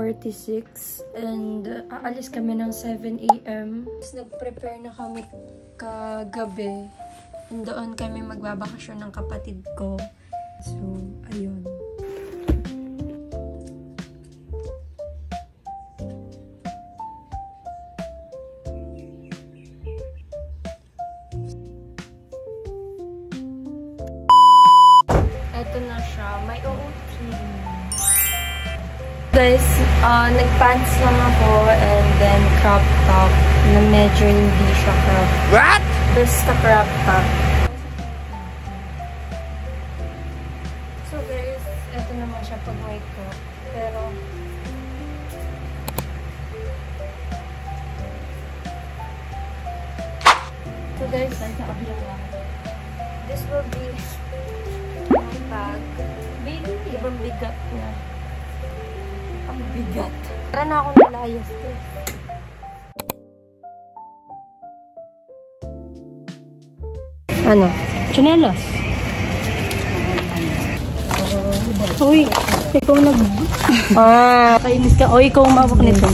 6:46 and aalis kami ng 7 AM. Nag-prepare na kami kagabi. And doon kami magbabakasyon ng kapatid ko. So, ayun. Ito na siya. May OOT. Guys, nag-pants lang ako and then crop top na medyo hindi siya crop. What? Basta crop top. So guys, ito naman siya pag white ko. Pero, so guys, this will be my bag. Ibang bigat niya. Ang bigat. Para na akong nalayas to. Ano? Chinelas. Uy, ikaw nag... kainis ka. O, ikaw umabok nito.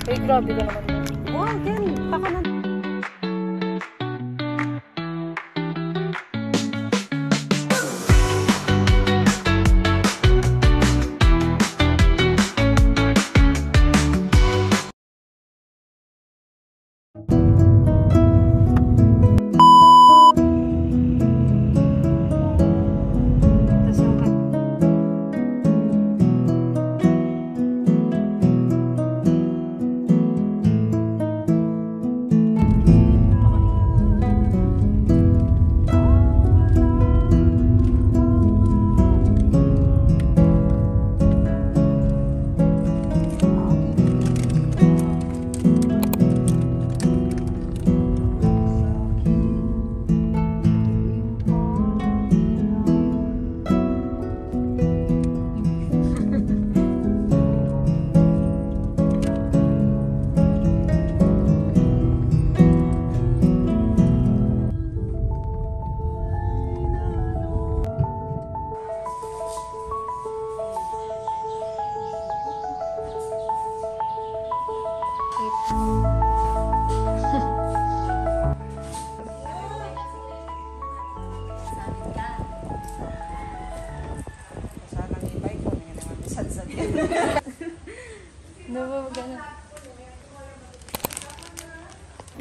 Ay, grabe ka naman. Wow, Ken! Baka na...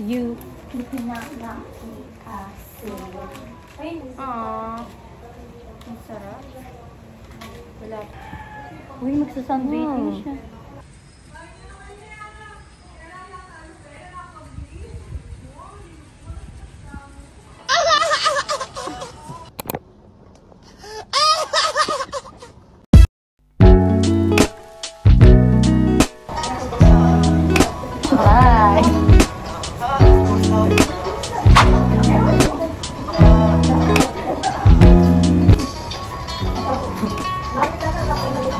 You cannot not eat aww. Ang sarap. Wala. Uy, magsasunbathing siya.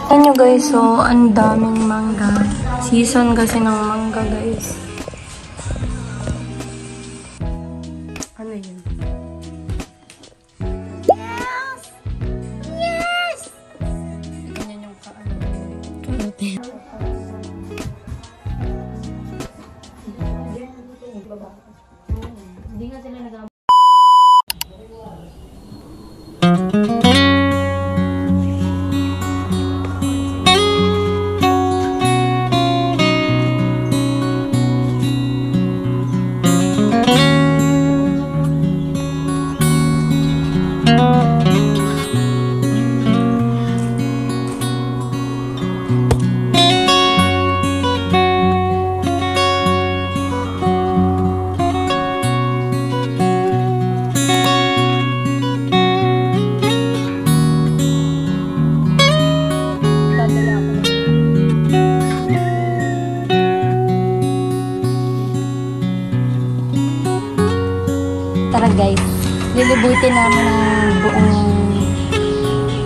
Ayan nyo guys, so ang daming mangga. Season kasi ng mangga guys. Ano yun? Yes! Yes! Ganyan yung kaano. Karote. Hindi nga sila nag- Tara guys, lilibutin namin ang buong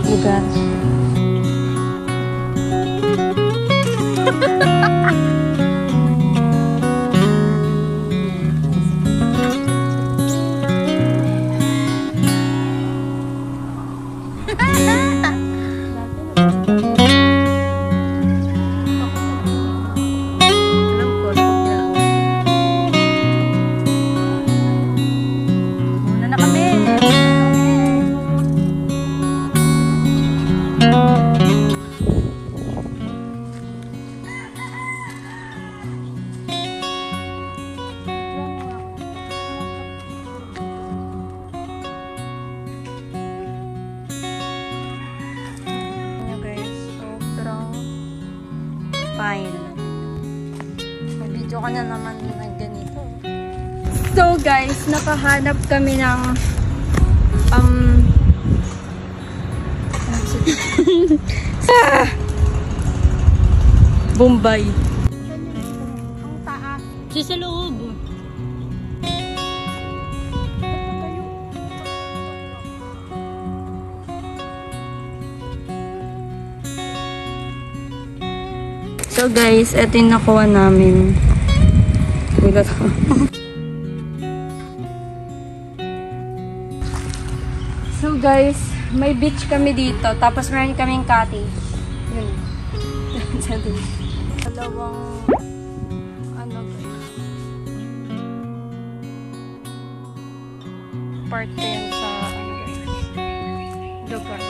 lugar. Fine. Mag-video ka na naman na ganito. So guys, nakahanap kami ng Bombay. Ang taas. Sa loob. So guys, ito yung nakuha namin. So guys, may beach kami dito. Tapos meron kaming cottage. Yun. Dalawang part yan sa lugar.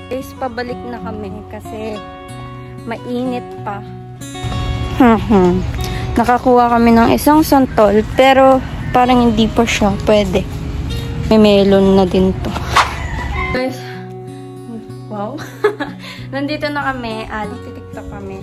Guys, pabalik na kami kasi mainit pa. Nakakuha kami ng isang santol, pero parang hindi pa siya pwede. May melon na din to. Guys, wow. Nandito na kami at titiktok kami.